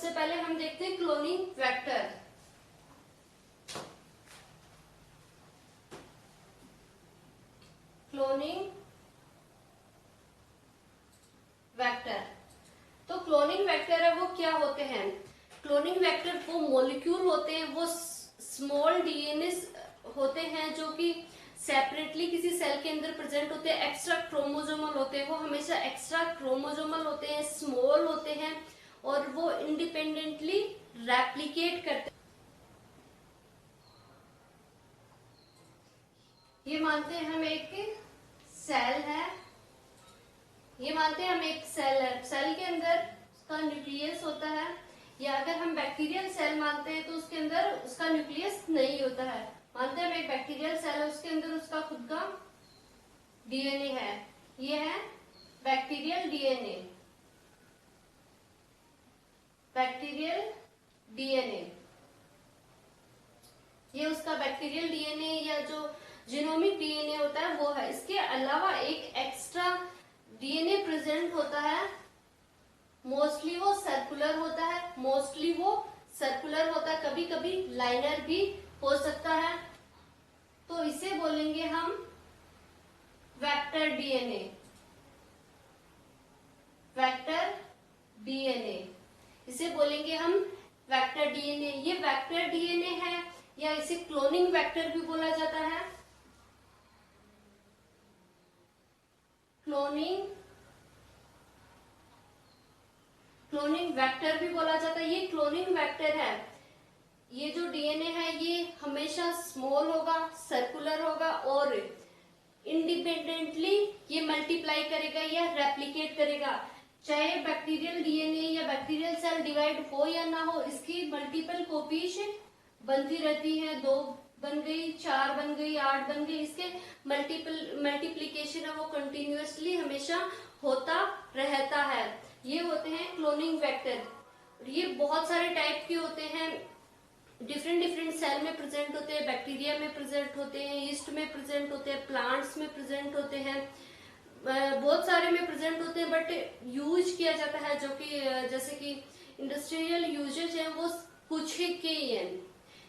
सबसे पहले हम देखते हैं क्लोनिंग वेक्टर। क्लोनिंग वेक्टर, तो क्लोनिंग वेक्टर है वो क्या होते हैं? क्लोनिंग वेक्टर वो मॉलिक्यूल होते हैं, वो स्मॉल डीएनए होते हैं जो कि सेपरेटली किसी सेल के अंदर प्रेजेंट होते हैं, एक्स्ट्रा क्रोमोजोमल होते हैं, वो हमेशा एक्स्ट्रा क्रोमोजोमल होते हैं, स्मॉल होते हैं और वो इंडिपेंडेंटली रेप्लिकेट करते हैं। ये मानते हैं हम एक सेल है, ये मानते हैं हम एक सेल है, सेल के अंदर उसका न्यूक्लियस होता है, या अगर हम बैक्टीरियल सेल मानते हैं तो उसके अंदर उसका न्यूक्लियस नहीं होता है। मानते हैं हम एक बैक्टीरियल सेल है, उसके अंदर उसका खुद का डीएनए है, ये है बैक्टीरियल डीएनए। बैक्टीरियल डीएनए, ये उसका बैक्टीरियल डीएनए या जो जीनोमिक डीएनए होता है वो है। इसके अलावा एक एक्स्ट्रा डीएनए प्रेजेंट होता है, मोस्टली वो सर्कुलर होता है, मोस्टली वो सर्कुलर होता है, कभी कभी लाइनर भी हो सकता है, तो इसे बोलेंगे हम वेक्टर डीएनए। वेक्टर डीएनए, इसे बोलेंगे हम वेक्टर डीएनए। ये वेक्टर डीएनए है या इसे क्लोनिंग वेक्टर भी बोला जाता है। क्लोनिंग वेक्टर भी बोला जाता है। ये क्लोनिंग वेक्टर है, ये जो डीएनए है ये हमेशा स्मॉल होगा, सर्कुलर होगा और इंडिपेंडेंटली ये मल्टीप्लाई करेगा या रेप्लिकेट करेगा। चाहे बैक्टीरियल डीएनए या बैक्टीरियल सेल डिवाइड हो या ना हो, इसकी मल्टीपल कॉपीज बनती रहती है, 2 बन गई, 4 बन गई, 8 बन गई, इसके मल्टीप्लीकेशन है वो कंटिन्यूअसली हमेशा होता रहता है। ये होते हैं क्लोनिंग वेक्टर। ये बहुत सारे टाइप के होते हैं, डिफरेंट सेल में प्रेजेंट होते हैं, बैक्टीरिया में प्रेजेंट होते हैं, यीस्ट में प्रेजेंट होते हैं, प्लांट्स में प्रेजेंट होते हैं, बहुत सारे में प्रेजेंट होते हैं, बट यूज किया जाता है जो कि जैसे कि इंडस्ट्रियल यूजेज है वो कुछ ही के ही है,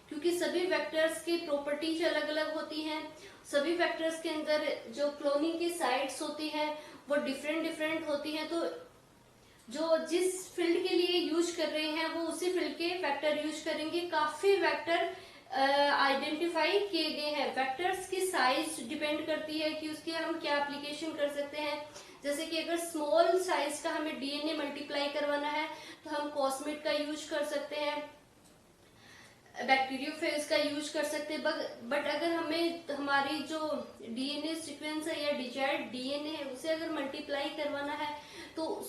क्योंकि सभी वेक्टर्स की प्रॉपर्टीज अलग अलग होती हैं। सभी वेक्टर्स के अंदर जो क्लोनिंग की साइट्स होती है वो डिफरेंट होती हैं, तो जो जिस फील्ड के लिए यूज कर रहे हैं वो उसी फील्ड के वेक्टर यूज करेंगे। काफी वेक्टर आइडेंटिफाई किए गए हैं। वेक्टर्स की साइज डिपेंड करती है कि उसके हम क्या एप्लीकेशन कर सकते हैं। जैसे कि अगर स्मॉल साइज का हमें डीएनए मल्टीप्लाई करवाना है तो हम कॉस्मेट का यूज कर सकते हैं, बैक्टीरियोफेज का यूज कर सकते हैं, बट अगर हमें हमारी जो डीएनए सीक्वेंस है या डिजायर्ड डीएनए है उसे अगर मल्टीप्लाई करवाना है तो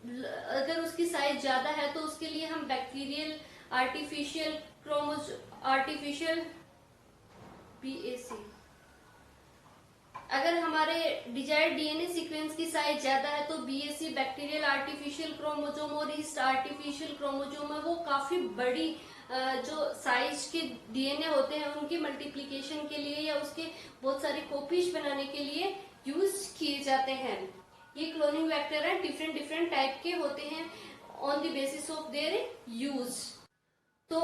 अगर उसकी साइज ज्यादा है तो उसके लिए हम बैक्टीरियल आर्टिफिशियल बीएसी, अगर हमारे डिजायर्ड डीएनए सीक्वेंस की साइज ज्यादा है तो बीएसी बैक्टीरियल आर्टिफिशियल क्रोमोजोम और ईस्ट आर्टिफिशियल क्रोमोजोम है वो काफी बड़ी जो साइज के डीएनए होते हैं उनकी मल्टीप्लीकेशन के लिए या उसके बहुत सारी कॉपीज बनाने के लिए यूज किए जाते हैं। ये क्लोनिंग वेक्टर है, डिफरेंट टाइप के होते हैं on the basis of their use. तो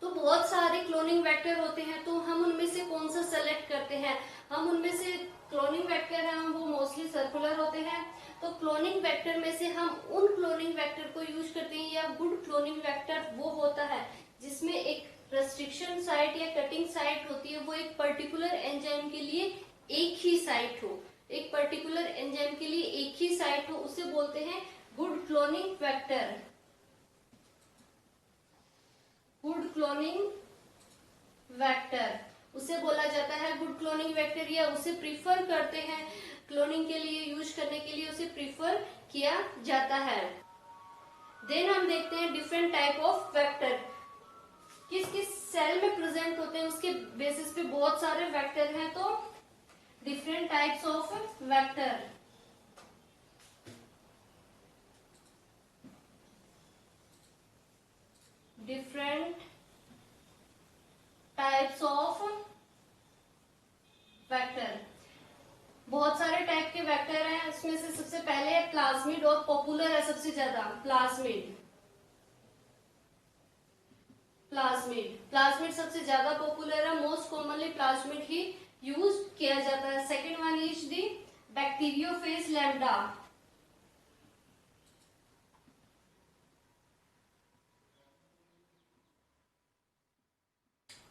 बहुत सारे क्लोनिंग वेक्टर होते हैं, तो हम उनमें से कौन सा सेलेक्ट करते हैं? हम उनमें से क्लोनिंग वेक्टर है वो मोस्टली सर्कुलर होते हैं, तो क्लोनिंग वेक्टर में से हम उन क्लोनिंग वेक्टर को यूज करते हैं, या गुड क्लोनिंग वेक्टर वो होता है जिसमें एक रेस्ट्रिक्शन साइट या कटिंग साइट होती है, वो एक पर्टिकुलर एंजाइम के लिए एक ही साइट हो, एक पर्टिकुलर एंजाइम के लिए एक ही साइट हो, उसे बोलते हैं good cloning vector. Good cloning vector उसे बोला जाता है गुड क्लोनिंग वेक्टर, या उसे प्रीफर करते हैं क्लोनिंग के लिए, यूज करने के लिए उसे प्रीफर किया जाता है। देन हम देखते हैं डिफरेंट टाइप ऑफ वेक्टर किस किस सेल में प्रेजेंट होते हैं, उसके बेसिस पे बहुत सारे वेक्टर हैं। तो different types of vector, different types of vector, बहुत सारे टाइप के वेक्टर हैं। इसमें से सबसे पहले है प्लाज्मा प्लाज्मिड और पॉपुलर है सबसे ज्यादा प्लाज्मिड। प्लाज्मिड सबसे ज्यादा पॉपुलर है, मोस्ट कॉमनली प्लाज्मिड ही यूज किया जाता है। Second one is the bacteriophage lambda.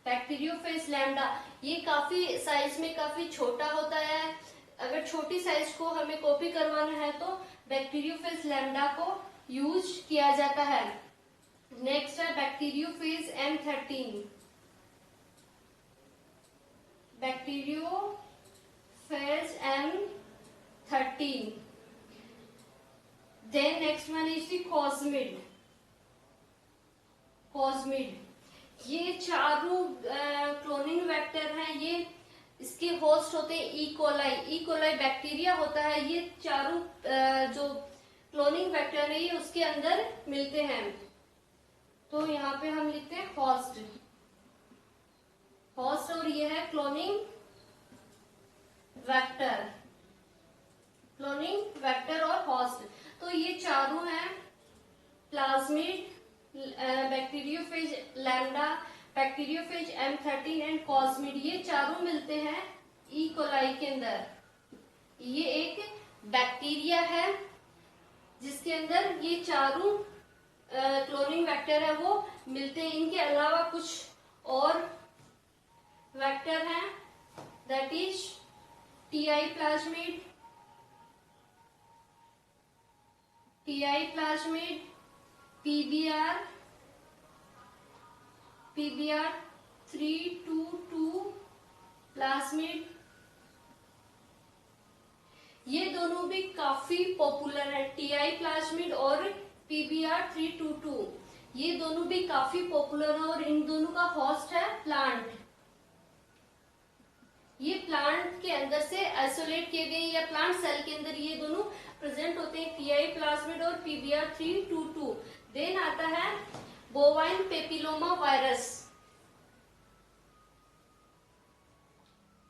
Bacteriophage lambda ये काफी साइज में काफी छोटा होता है। अगर छोटी साइज को हमें कॉपी करवाना है तो बैक्टीरियोफेज लैम्डा को यूज किया जाता है। नेक्स्ट है bacteriophage M13। Bacteriophage M13। Then next one is the cosmid. ये चारों क्लोनिंग वेक्टर हैं। ये इसके होस्ट होते हैं ई कोलाई बैक्टीरिया होता है। ये चारों जो क्लोनिंग वेक्टर है ये उसके अंदर मिलते हैं। तो यहाँ पे हम लिखते हैं होस्ट और ये है क्लोनिंग वेक्टर और होस्ट। तो ये चारों हैं plasmid, bacteriophage lambda, bacteriophage M13 and cosmid. ये चारों मिलते हैं ई कोलाई के अंदर। ये एक बैक्टीरिया है जिसके अंदर ये चारों क्लोनिंग वेक्टर है वो मिलते हैं। इनके अलावा कुछ और वेक्टर हैं, that is TI plasmid, PBR 322 plasmid. ये दोनों भी काफी पॉपुलर है। TI प्लाज्मिड और PBR 322 ये दोनों भी काफी पॉपुलर है और इन दोनों का होस्ट है प्लांट। ये प्लांट के अंदर से आइसोलेट किए गए या प्लांट सेल के अंदर ये दोनों प्रेजेंट होते हैं, TI प्लाज्मिड और PBR 322। देन आता है bovine papilloma virus.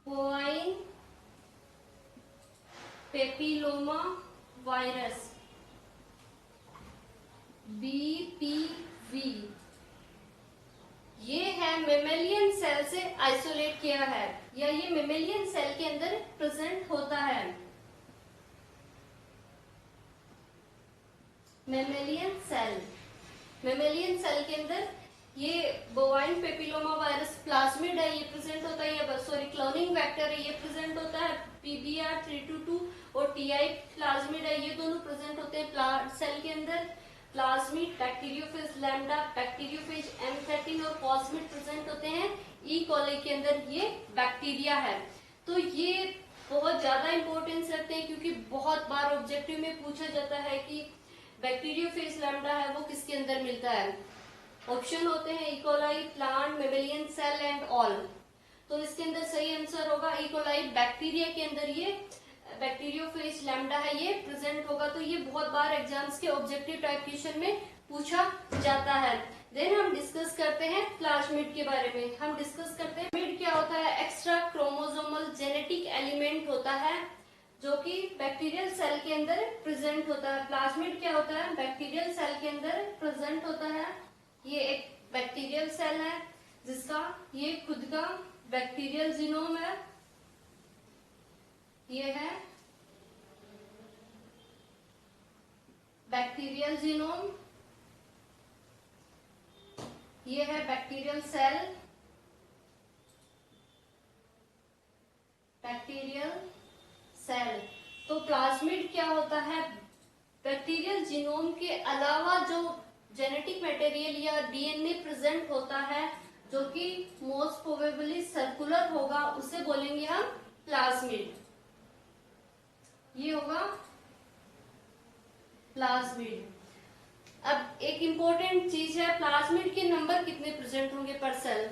Bovine papilloma virus BPV। ये है मेमेलियन सेल से आइसोलेट किया है या ये मेमेलियन सेल के अंदर प्रेजेंट होता है। मेमेलियन सेल के अंदर ये बोवाइन पेपिलोमा वायरस प्लाज्मिड है, ये प्रेजेंट होता है, ये सॉरी क्लोनिंग वेक्टर है, ये प्रेजेंट होता है। PBR 322 और TI प्लाज्मिड है, ये दोनों प्रेजेंट होते हैं प्लांट सेल के अंदर। Plasmid, bacteriophage lambda, bacteriophage M13 और कॉस्मिड प्रेजेंट होते हैं ई कोलाई के अंदर। ये बैक्टीरिया है। तो ये बहुत ज्यादा इंपॉर्टेंस रखते हैं क्योंकि बहुत बार ऑब्जेक्टिव में पूछा जाता है कि बैक्टीरियोफेज लैम्डा है वो किसके अंदर मिलता है। ऑप्शन होते हैं E coli, plant, mammalian cell and all. तो इसके अंदर सही आंसर होगा ई कोलाई। बैक्टीरिया के अंदर ये बैक्टीरियोफेज लैम्डा है, ये प्रेजेंट होगा। तो ये बहुत बार एग्जाम्स के ऑब्जेक्टिव टाइप क्वेश्चन में पूछा जाता है। देन हम डिस्कस करते हैं प्लाज्मिड के बारे में। हम डिस्कस करते हैं प्लाज्मिड क्या होता है। एक्स्ट्रा क्रोमोसोमल जेनेटिक एलिमेंट होता है जो कि बैक्टीरियल सेल के अंदर प्रेजेंट होता है। प्लाज्मिड क्या होता है, बैक्टीरियल सेल के अंदर प्रेजेंट होता है। ये एक बैक्टीरियल सेल है जिसका ये खुद का बैक्टीरियल जीनोम है। ये है बैक्टीरियल जीनोम, ये है बैक्टीरियल सेल, तो प्लाज्मिड क्या होता है, बैक्टीरियल जीनोम के अलावा जो जेनेटिक मटेरियल या DNA प्रेजेंट होता है जो कि मोस्ट प्रोबेबली सर्कुलर होगा, उसे बोलेंगे हम प्लाज्मिड। ये होगा प्लाज्मिड। अब एक इंपॉर्टेंट चीज है, प्लाज्मिड के नंबर कितने प्रेजेंट होंगे पर सेल।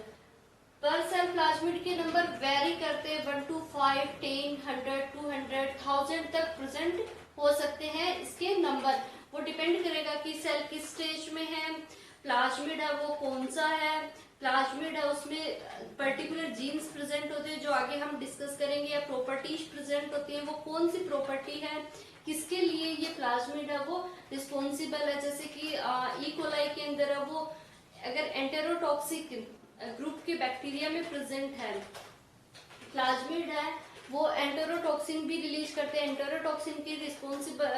प्लाज्मिड के नंबर वेरी करते हैं, 1 to 5, 10, 100, 200, 1000 तक प्रेजेंट हो सकते हैं। इसके नंबर वो डिपेंड करेगा कि सेल किस स्टेज में है, प्लाज्मिड है वो कौन सा है, प्लाज्मिड है उसमें पर्टिकुलर जीन्स प्रेजेंट होते हैं जो आगे हम डिस्कस करेंगे, या प्रॉपर्टीज प्रेजेंट होती है, वो कौन सी प्रॉपर्टी है, किसके लिए ये प्लाज्मिड है वो रिस्पॉन्सिबल है। जैसे कि ई कोलाई के अंदर है वो अगर एंटेरोटॉक्सिक ग्रुप के बैक्टीरिया में प्रेजेंट है, प्लाज्मिड है वो एंटेरोटॉक्सिन भी रिलीज करते हैं, एंटेरोटॉक्सिन के रिस्पॉन्सिबल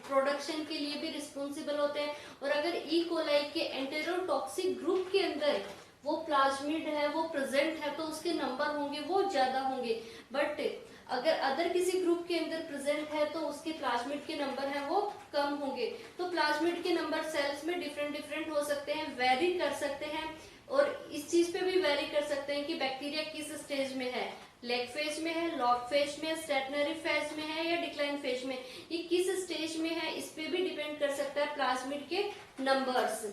प्रोडक्शन के लिए भी रिस्पॉन्सिबल होते हैं। और अगर ई कोलाई के एंटेरोटॉक्सिक ग्रुप के अंदर वो प्लाज्मिड है वो प्रेजेंट है तो उसके नंबर होंगे वो ज्यादा होंगे। बट अगर अदर किसी ग्रुप के अंदर प्रेजेंट है तो उसके प्लाज्मिड के नंबर है वो कम होंगे। तो प्लाज्मिड के नंबर सेल्स में डिफरेंट डिफरेंट हो सकते हैं, वेरी कर सकते हैं, और इस चीज पे भी वेरी कर सकते हैं कि बैक्टीरिया किस स्टेज में है, लेग फेज में है, लॉग फेज में, स्टेटनरी फेज में है या डिक्लाइन फेज में, ये किस स्टेज में है इस पे भी डिपेंड कर सकता है प्लाज्मिड के नंबर्स।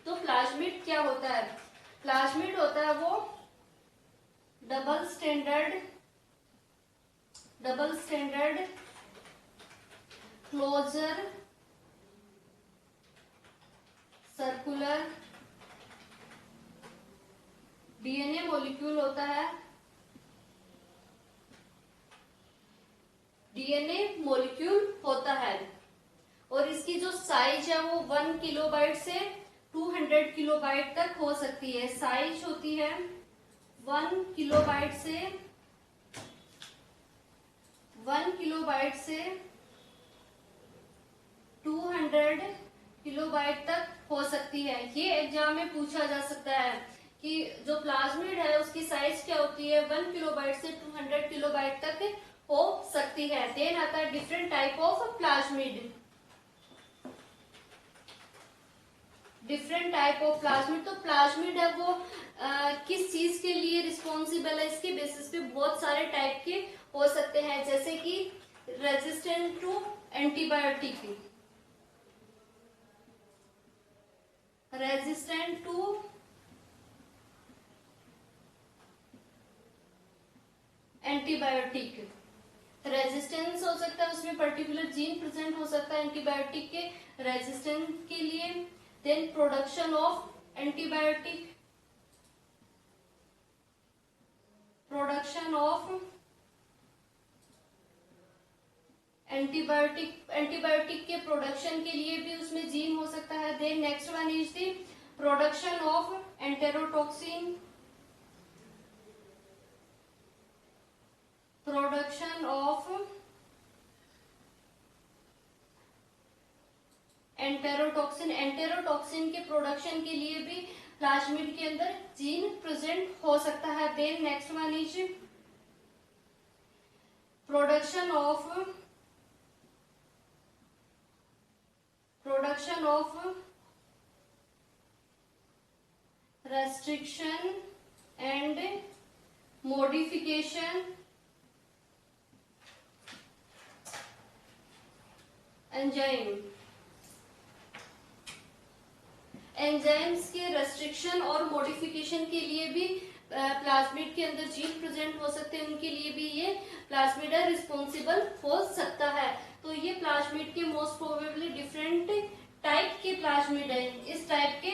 तो प्लाज्मिड क्या होता है? प्लाज्मिड होता है वो double standard closure circular DNA molecule होता है, डीएनए मॉलिक्यूल होता है, और इसकी जो साइज है वो 1 किलोबाइट से 200 किलोबाइट तक हो सकती है। साइज होती है 1 किलोबाइट से 200 किलोबाइट तक हो सकती है। ये एग्जाम में पूछा जा सकता है कि जो प्लाज्मिड है उसकी साइज क्या होती है, 1 किलोबाइट से 200 किलोबाइट तक हो सकती है। देन आता है different type of plasmid. Different type of plasmid, तो प्लाज्मिड है वो किस चीज के लिए रिस्पॉन्सिबल है, इसके बेसिस पे बहुत सारे टाइप के हो सकते हैं। जैसे कि resistant to antibiotic, resistant to antibiotic, resistance हो सकता है, उसमें पर्टिकुलर जीन प्रेजेंट हो सकता है एंटीबायोटिक के रेजिस्टेंस के लिए। Then production of antibiotic, antibiotic के प्रोडक्शन के लिए भी उसमें जीन हो सकता है। Then next one is the production of enterotoxin, production of enterotoxin, enterotoxin के प्रोडक्शन के लिए भी प्लाज्मिड के अंदर जीन प्रेजेंट हो सकता है। Then next one is production of restriction and modification enzyme, enzymes के रेस्ट्रिक्शन और मॉडिफिकेशन के लिए भी प्लाज्मिड के अंदर जीन प्रेजेंट हो सकते हैं, उनके लिए भी ये प्लाज्मिड रिस्पॉन्सिबल हो सकता है। तो ये प्लाज्मिड के मोस्ट प्रोबेबली डिफरेंट टाइप के प्लाज्मिड है। इस टाइप के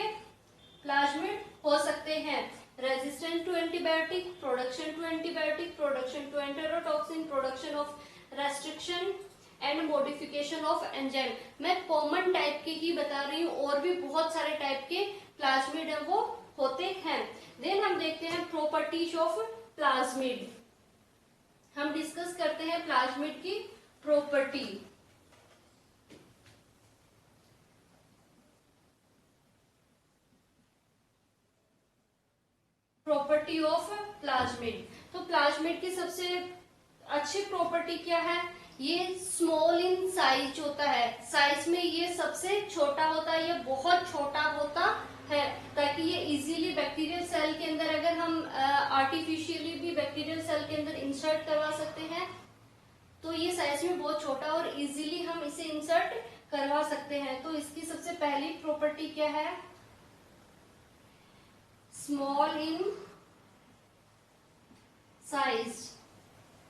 प्लाज्मिड हो सकते हैं resistant to antibiotic, production to antibiotic, production to enterotoxin, production of restriction and modification of enzyme. मैं कॉमन टाइप के ही बता रही हूँ, और भी बहुत सारे टाइप के प्लाज्मिड है वो होते हैं। देन हम देखते हैं प्रॉपर्टीज ऑफ प्लाज्मिड। हम डिस्कस करते हैं प्लाज्मिड की प्रॉपर्टी। प्रॉपर्टी ऑफ प्लाज्मिड, तो प्लाज्मिड की सबसे अच्छी प्रॉपर्टी क्या है, ये स्मॉल इन साइज होता है। साइज में ये सबसे छोटा होता है, ये बहुत छोटा होता है, ताकि ये इजीली बैक्टीरियल सेल के अंदर, अगर हम आर्टिफिशियली भी बैक्टीरियल सेल के अंदर इंसर्ट करवा सकते हैं तो ये साइज में बहुत छोटा और इजीली हम इसे इंसर्ट करवा सकते हैं। तो इसकी सबसे पहली प्रॉपर्टी क्या है, स्मॉल इन साइज।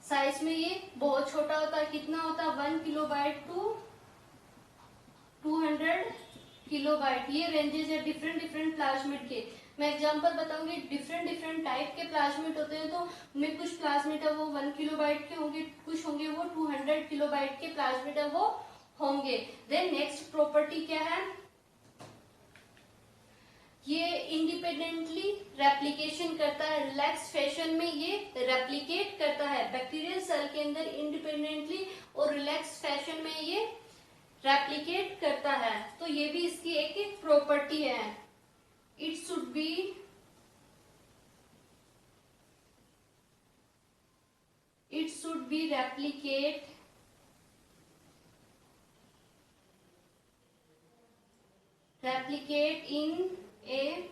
साइज में ये बहुत छोटा होता है, कितना होता है 1 किलोबाइट टू 200 किलोबाइट। ये रेंजेस है डिफरेंट डिफरेंट प्लाज्मिड के। मैं एग्जांपल बताऊंगी। डिफरेंट डिफरेंट टाइप के प्लाज्मिड होते हैं, तो में कुछ प्लाज्मिड है वो 1 किलोबाइट के होंगे, कुछ होंगे वो 200 किलोबाइट के प्लाज्मिड है वो होंगे। देन नेक्स्ट प्रॉपर्टी क्या है, ये इंडिपेंडेंटली रेप्लिकेशन करता है, रिलैक्स फैशन में ये रेप्लिकेट करता है। बैक्टीरियल सेल के अंदर इंडिपेंडेंटली और रिलैक्स फैशन में ये रेप्लिकेट करता है, तो ये भी इसकी एक प्रॉपर्टी है। It should B replicate in a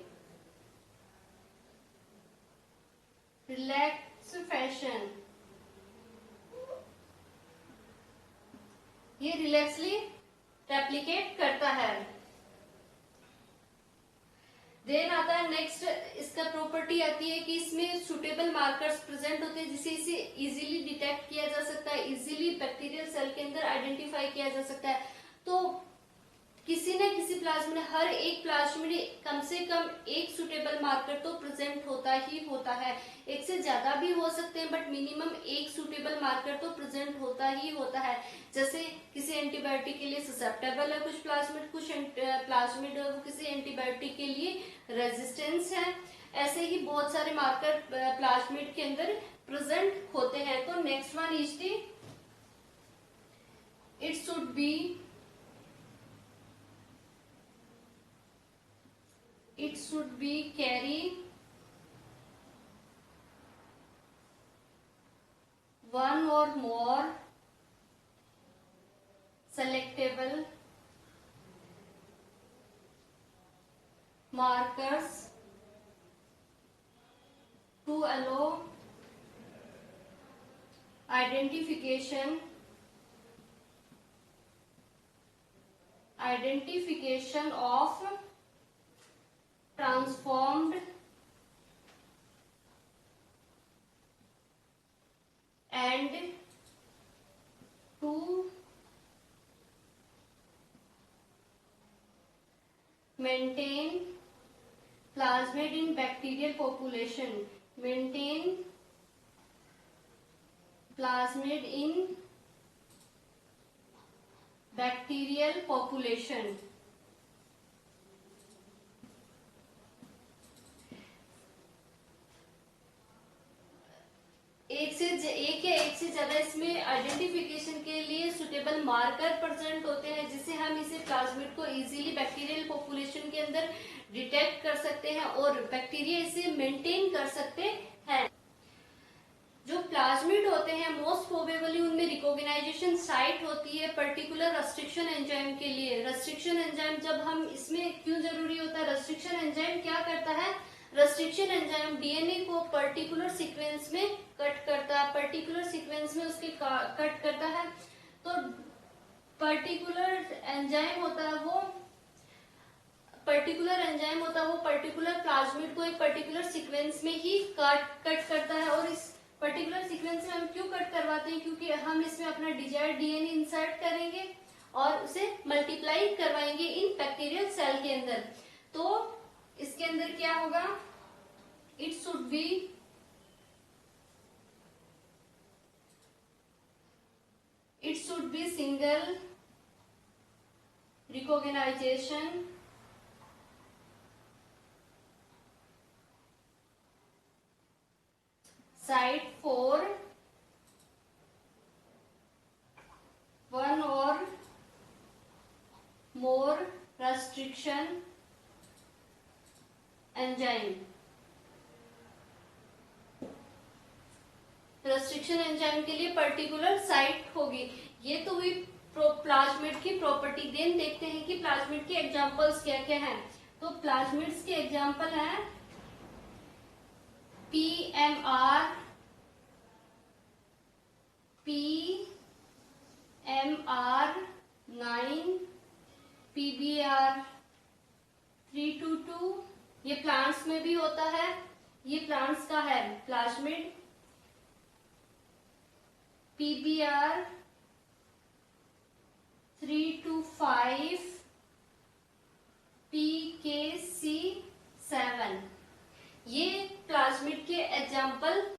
relaxed fashion। ये रिलैक्सली रेप्लिकेट करता है। देन आता है नेक्स्ट, इसका प्रॉपर्टी आती है कि इसमें सुटेबल मार्कर्स प्रेजेंट होते हैं जिसे इसे इजीली डिटेक्ट किया जा सकता है, इजीली बैक्टीरियल सेल के अंदर आइडेंटिफाई किया जा सकता है। तो किसी न किसी प्लाज्मिड में, हर एक प्लाज्मिड कम से कम एक सुटेबल मार्कर तो प्रेजेंट होता ही होता है। एक से ज्यादा भी हो सकते हैं, बट मिनिमम एक सुटेबल मार्कर तो प्रेजेंट होता ही होता है। जैसे किसी एंटीबायोटिक के लिए ससेप्टेबल है कुछ प्लाज्मिड, कुछ प्लाज्मिड वो किसी एंटीबायोटिक के लिए रेजिस्टेंस है। ऐसे ही बहुत सारे मार्कर प्लाज्मिड के अंदर प्रेजेंट होते हैं। तो next one is the, it should be carry one or more selectable markers to allow identification of transformed and to maintain plasmid in bacterial population, maintain plasmid in bacterial population। एक या एक से ज्यादा इसमें identification के लिए suitable marker present होते हैं, जिससे हम इसे प्लाज्मिड को इजीली बैक्टीरियल पॉपुलेशन के अंदर डिटेक्ट कर सकते हैं और बैक्टीरिया इसे मेंटेन कर सकते हैं। जो प्लाज्मिड होते हैं मोस्ट प्रोबेबली उनमें रिकॉग्नाइजेशन साइट होती है पर्टिकुलर रेस्ट्रिक्शन एंजाइम के लिए। रेस्ट्रिक्शन एंजाइम जब हम इसमें क्यों जरूरी होता है, रेस्ट्रिक्शन एंजाइम क्या करता है, रेस्ट्रिक्शन एंजाइम डीएनए को पर्टिकुलर सीक्वेंस में कट करता है, पर्टिकुलर सीक्वेंस में उसके कट करता है। तो पर्टिकुलर एंजाइम होता है वो पर्टिकुलर प्लाज्मिड को एक पर्टिकुलर सीक्वेंस में ही कट करता है। और इस पर्टिकुलर सीक्वेंस में हम क्यों कट करवाते हैं, क्योंकि हम इसमें अपना डिजायर्ड डीएनए इंसर्ट करेंगे और उसे मल्टीप्लाई करवाएंगे इन बैक्टीरियल सेल के अंदर। तो इसके अंदर क्या होगा, it should be single recognisation site for one or more restriction enzyme. Restriction enzyme के लिए पर्टिकुलर साइट होगी। ये तो हुई प्लाज्मिड की प्रॉपर्टी। देन देखते हैं कि प्लाज्मिड के एग्जांपल्स क्या क्या हैं। तो प्लाज्मिड्स के एग्जांपल हैं PMR, PMR9, PBR322। ये प्लांट्स में भी होता है, ये प्लांट्स का है प्लाज्मिड। PBR325, PKC7। ये प्लाज्मिड के एग्जाम्पल